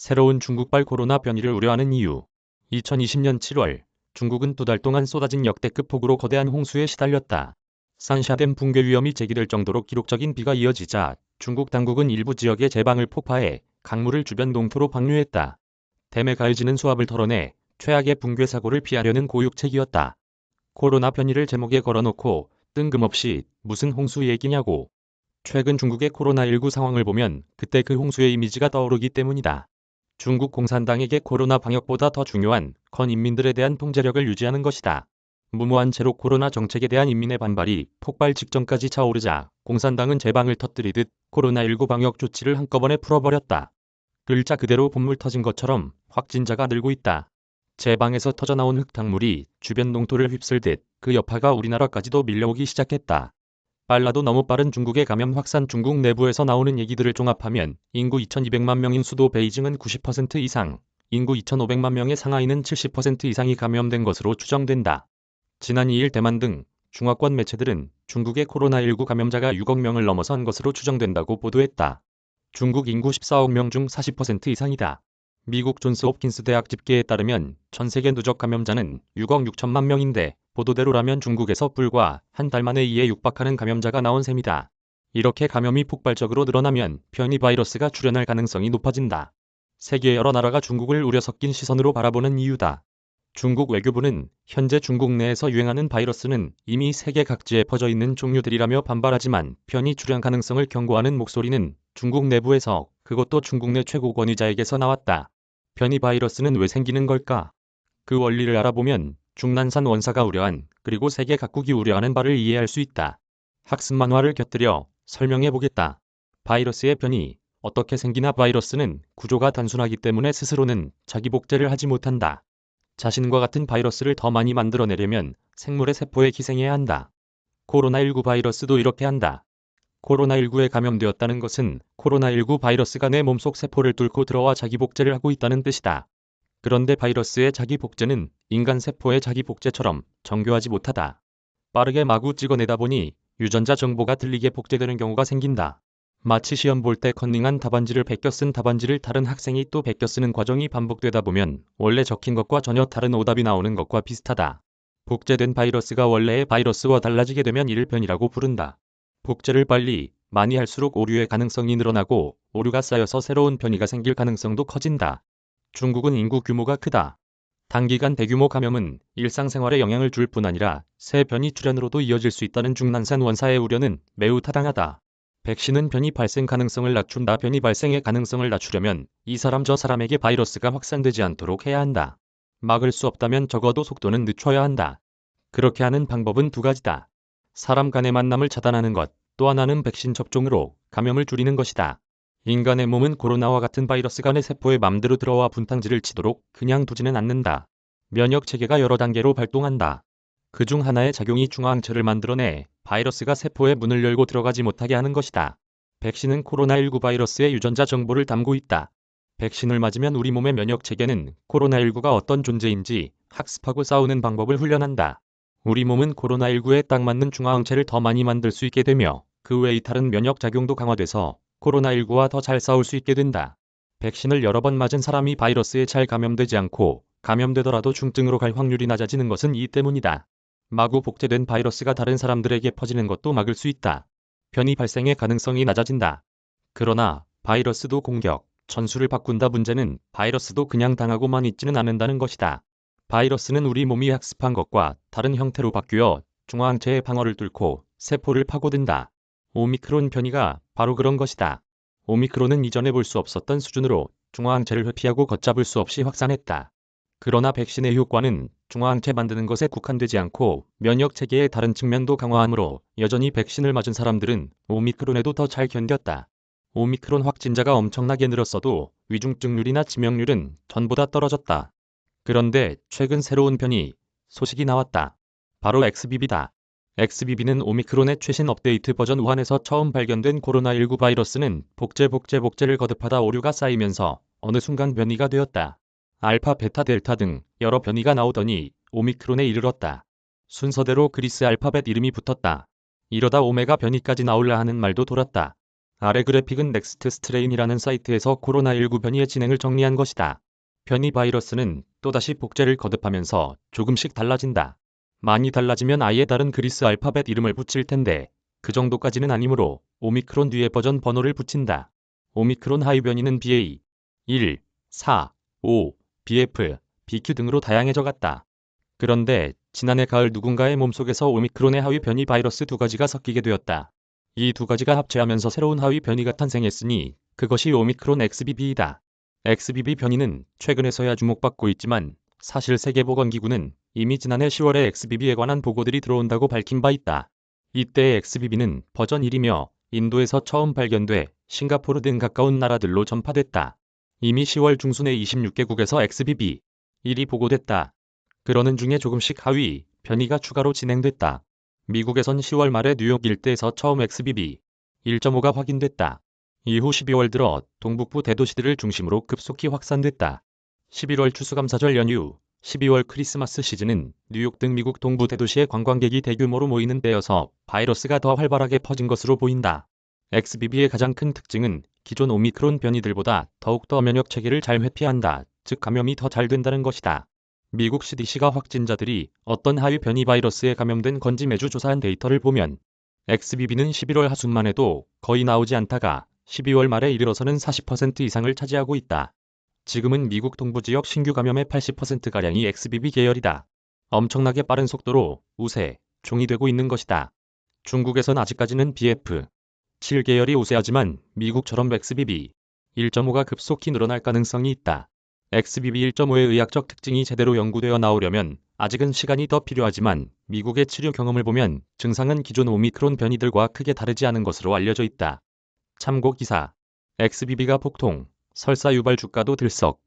새로운 중국발 코로나 변이를 우려하는 이유. 2020년 7월, 중국은 2달 동안 쏟아진 역대급 폭우로 거대한 홍수에 시달렸다. 산샤댐 붕괴 위험이 제기될 정도로 기록적인 비가 이어지자 중국 당국은 일부 지역의 제방을 폭파해 강물을 주변 농토로 방류했다. 댐에 가해지는 수압을 털어내 최악의 붕괴 사고를 피하려는 고육책이었다. 코로나 변이를 제목에 걸어놓고 뜬금없이 무슨 홍수 얘기냐고. 최근 중국의 코로나19 상황을 보면 그때 그 홍수의 이미지가 떠오르기 때문이다. 중국 공산당에게 코로나 방역보다 더 중요한 건 인민들에 대한 통제력을 유지하는 것이다. 무모한 채로 코로나 정책에 대한 인민의 반발이 폭발 직전까지 차오르자 공산당은 제방을 터뜨리듯 코로나19 방역 조치를 한꺼번에 풀어버렸다. 글자 그대로 봇물 터진 것처럼 확진자가 늘고 있다. 제방에서 터져나온 흙탕물이 주변 농토를 휩쓸듯 그 여파가 우리나라까지도 밀려오기 시작했다. 빨라도 너무 빠른 중국의 감염 확산. 중국 내부에서 나오는 얘기들을 종합하면 인구 2200만 명인 수도 베이징은 90% 이상, 인구 2500만 명의 상하이는 70% 이상이 감염된 것으로 추정된다. 지난 2일 대만 등 중화권 매체들은 중국의 코로나19 감염자가 6억 명을 넘어선 것으로 추정된다고 보도했다. 중국 인구 14억 명 중 40% 이상이다. 미국 존스 홉킨스 대학 집계에 따르면 전 세계 누적 감염자는 6억 6천만 명인데 보도대로라면 중국에서 불과 한 달 만에 이에 육박하는 감염자가 나온 셈이다. 이렇게 감염이 폭발적으로 늘어나면 변이 바이러스가 출현할 가능성이 높아진다. 세계 여러 나라가 중국을 우려 섞인 시선으로 바라보는 이유다. 중국 외교부는 현재 중국 내에서 유행하는 바이러스는 이미 세계 각지에 퍼져 있는 종류들이라며 반발하지만 변이 출현 가능성을 경고하는 목소리는 중국 내부에서, 그것도 중국 내 최고 권위자에게서 나왔다. 변이 바이러스는 왜 생기는 걸까? 그 원리를 알아보면 중난산 원사가 우려한, 그리고 세계 각국이 우려하는 바를 이해할 수 있다. 학습 만화를 곁들여 설명해 보겠다. 바이러스의 변이. 어떻게 생기나? 바이러스는 구조가 단순하기 때문에 스스로는 자기 복제를 하지 못한다. 자신과 같은 바이러스를 더 많이 만들어내려면 생물의 세포에 기생해야 한다. 코로나19 바이러스도 이렇게 한다. 코로나19에 감염되었다는 것은 코로나19 바이러스가 내 몸속 세포를 뚫고 들어와 자기 복제를 하고 있다는 뜻이다. 그런데 바이러스의 자기 복제는 인간 세포의 자기 복제처럼 정교하지 못하다. 빠르게 마구 찍어내다 보니 유전자 정보가 틀리게 복제되는 경우가 생긴다. 마치 시험 볼 때 컨닝한 답안지를 베껴 쓴 답안지를 다른 학생이 또 베껴 쓰는 과정이 반복되다 보면 원래 적힌 것과 전혀 다른 오답이 나오는 것과 비슷하다. 복제된 바이러스가 원래의 바이러스와 달라지게 되면 이를 변이라고 부른다. 복제를 빨리, 많이 할수록 오류의 가능성이 늘어나고 오류가 쌓여서 새로운 변이가 생길 가능성도 커진다. 중국은 인구 규모가 크다. 단기간 대규모 감염은 일상생활에 영향을 줄 뿐 아니라 새 변이 출현으로도 이어질 수 있다는 중난산 원사의 우려는 매우 타당하다. 백신은 변이 발생 가능성을 낮춘다. 변이 발생의 가능성을 낮추려면 이 사람 저 사람에게 바이러스가 확산되지 않도록 해야 한다. 막을 수 없다면 적어도 속도는 늦춰야 한다. 그렇게 하는 방법은 두 가지다. 사람 간의 만남을 차단하는 것, 또 하나는 백신 접종으로 감염을 줄이는 것이다. 인간의 몸은 코로나와 같은 바이러스가 내 세포에 맘대로 들어와 분탕질을 치도록 그냥 두지는 않는다. 면역 체계가 여러 단계로 발동한다. 그중 하나의 작용이 중화항체를 만들어내 바이러스가 세포의 문을 열고 들어가지 못하게 하는 것이다. 백신은 코로나19 바이러스의 유전자 정보를 담고 있다. 백신을 맞으면 우리 몸의 면역 체계는 코로나19가 어떤 존재인지 학습하고 싸우는 방법을 훈련한다. 우리 몸은 코로나19에 딱 맞는 중화항체를 더 많이 만들 수 있게 되며 그 외의 다른 면역 작용도 강화돼서 코로나19와 더 잘 싸울 수 있게 된다. 백신을 여러 번 맞은 사람이 바이러스에 잘 감염되지 않고 감염되더라도 중증으로 갈 확률이 낮아지는 것은 이 때문이다. 마구 복제된 바이러스가 다른 사람들에게 퍼지는 것도 막을 수 있다. 변이 발생의 가능성이 낮아진다. 그러나 바이러스도 공격, 전술을 바꾼다. 문제는 바이러스도 그냥 당하고만 있지는 않는다는 것이다. 바이러스는 우리 몸이 학습한 것과 다른 형태로 바뀌어 중화항체의 방어를 뚫고 세포를 파고든다. 오미크론 변이가 바로 그런 것이다. 오미크론은 이전에 볼 수 없었던 수준으로 중화항체를 회피하고 걷잡을 수 없이 확산했다. 그러나 백신의 효과는 중화항체 만드는 것에 국한되지 않고 면역 체계의 다른 측면도 강화하므로 여전히 백신을 맞은 사람들은 오미크론에도 더 잘 견뎠다. 오미크론 확진자가 엄청나게 늘었어도 위중증률이나 치명률은 전보다 떨어졌다. 그런데 최근 새로운 변이 소식이 나왔다. 바로 XBB다. XBB는 오미크론의 최신 업데이트 버전 1에서 처음 발견된 코로나19 바이러스는 복제를 거듭하다 오류가 쌓이면서 어느 순간 변이가 되었다. 알파, 베타, 델타 등 여러 변이가 나오더니 오미크론에 이르렀다. 순서대로 그리스 알파벳 이름이 붙었다. 이러다 오메가 변이까지 나올라 하는 말도 돌았다. 아래 그래픽은 넥스트 스트레인이라는 사이트에서 코로나19 변이의 진행을 정리한 것이다. 변이 바이러스는 또다시 복제를 거듭하면서 조금씩 달라진다. 많이 달라지면 아예 다른 그리스 알파벳 이름을 붙일 텐데 그 정도까지는 아니므로 오미크론 뒤에 버전 번호를 붙인다. 오미크론 하위 변이는 BA, 1, 4, 5, BF, BQ 등으로 다양해져 갔다. 그런데 지난해 가을 누군가의 몸속에서 오미크론의 하위 변이 바이러스 두 가지가 섞이게 되었다. 이 두 가지가 합체하면서 새로운 하위 변이가 탄생했으니 그것이 오미크론 XBB이다. XBB 변이는 최근에서야 주목받고 있지만 사실 세계보건기구는 이미 지난해 10월에 XBB에 관한 보고들이 들어온다고 밝힌 바 있다. 이때의 XBB는 버전 1이며 인도에서 처음 발견돼 싱가포르 등 가까운 나라들로 전파됐다. 이미 10월 중순에 26개국에서 XBB 1이 보고됐다. 그러는 중에 조금씩 하위 변이가 추가로 진행됐다. 미국에선 10월 말에 뉴욕 일대에서 처음 XBB 1.5가 확인됐다. 이후 12월 들어 동북부 대도시들을 중심으로 급속히 확산됐다. 11월 추수감사절 연휴, 12월 크리스마스 시즌은 뉴욕 등 미국 동부 대도시의 관광객이 대규모로 모이는 때여서 바이러스가 더 활발하게 퍼진 것으로 보인다. XBB의 가장 큰 특징은 기존 오미크론 변이들보다 더욱더 면역 체계를 잘 회피한다, 즉 감염이 더 잘 된다는 것이다. 미국 CDC가 확진자들이 어떤 하위 변이 바이러스에 감염된 건지 매주 조사한 데이터를 보면 XBB는 11월 하순만 해도 거의 나오지 않다가 12월 말에 이르러서는 40% 이상을 차지하고 있다. 지금은 미국 동부 지역 신규 감염의 80%가량이 XBB 계열이다. 엄청나게 빠른 속도로 우세, 종이되고 있는 것이다. 중국에선 아직까지는 BF 7 계열이 우세하지만 미국처럼 XBB 1.5가 급속히 늘어날 가능성이 있다. XBB 1.5의 의학적 특징이 제대로 연구되어 나오려면 아직은 시간이 더 필요하지만 미국의 치료 경험을 보면 증상은 기존 오미크론 변이들과 크게 다르지 않은 것으로 알려져 있다. 참고 기사. XBB가 폭통, 설사 유발 주가도 들썩.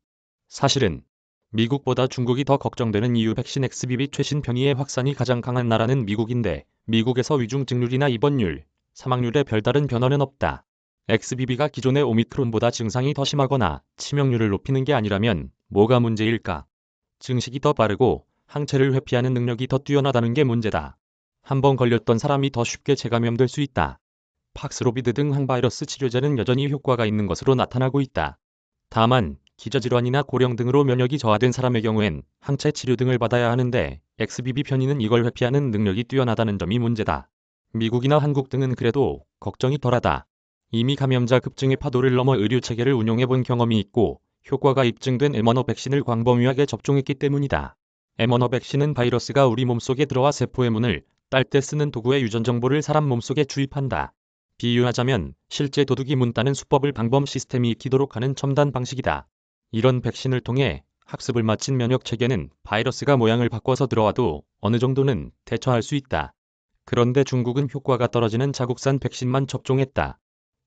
사실은 미국보다 중국이 더 걱정되는 이유 백신 XBB 최신 변이의 확산이 가장 강한 나라는 미국인데 미국에서 위중 증률이나 입원율, 사망률에 별다른 변화는 없다. XBB가 기존의 오미크론보다 증상이 더 심하거나 치명률을 높이는 게 아니라면 뭐가 문제일까? 증식이 더 빠르고 항체를 회피하는 능력이 더 뛰어나다는 게 문제다. 한번 걸렸던 사람이 더 쉽게 재감염될 수 있다. 팍스로비드 등 항바이러스 치료제는 여전히 효과가 있는 것으로 나타나고 있다. 다만 기저질환이나 고령 등으로 면역이 저하된 사람의 경우엔 항체 치료 등을 받아야 하는데 XBB 변이는 이걸 회피하는 능력이 뛰어나다는 점이 문제다. 미국이나 한국 등은 그래도 걱정이 덜하다. 이미 감염자 급증의 파도를 넘어 의료체계를 운용해본 경험이 있고 효과가 입증된 mRNA 백신을 광범위하게 접종했기 때문이다. mRNA 백신은 바이러스가 우리 몸속에 들어와 세포의 문을 딸 때 쓰는 도구의 유전 정보를 사람 몸속에 주입한다. 비유하자면 실제 도둑이 문 따는 수법을 방범 시스템이 익히도록 하는 첨단 방식이다. 이런 백신을 통해 학습을 마친 면역 체계는 바이러스가 모양을 바꿔서 들어와도 어느 정도는 대처할 수 있다. 그런데 중국은 효과가 떨어지는 자국산 백신만 접종했다.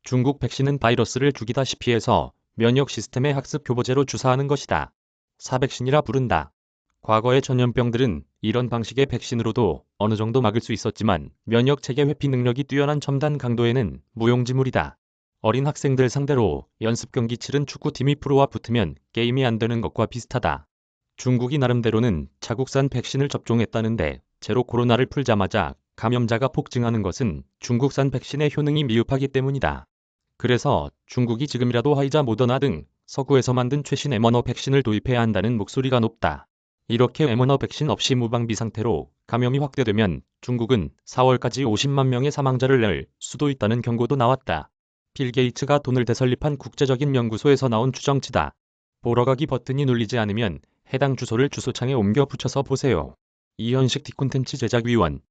중국 백신은 바이러스를 죽이다시피 해서 면역 시스템의 학습 교보제로 주사하는 것이다. 사백신이라 부른다. 과거의 전염병들은 이런 방식의 백신으로도 어느 정도 막을 수 있었지만 면역 체계 회피 능력이 뛰어난 첨단 강도에는 무용지물이다. 어린 학생들 상대로 연습 경기 치른 축구팀이 프로와 붙으면 게임이 안 되는 것과 비슷하다. 중국이 나름대로는 자국산 백신을 접종했다는데 제로 코로나를 풀자마자 감염자가 폭증하는 것은 중국산 백신의 효능이 미흡하기 때문이다. 그래서 중국이 지금이라도 화이자 모더나 등 서구에서 만든 최신 mRNA 백신을 도입해야 한다는 목소리가 높다. 이렇게 mRNA 백신 없이 무방비 상태로 감염이 확대되면 중국은 4월까지 50만 명의 사망자를 낼 수도 있다는 경고도 나왔다. 빌 게이츠가 돈을 대설립한 국제적인 연구소에서 나온 추정치다. 보러 가기 버튼이 눌리지 않으면 해당 주소를 주소창에 옮겨 붙여서 보세요. 이현식 디콘텐츠 제작위원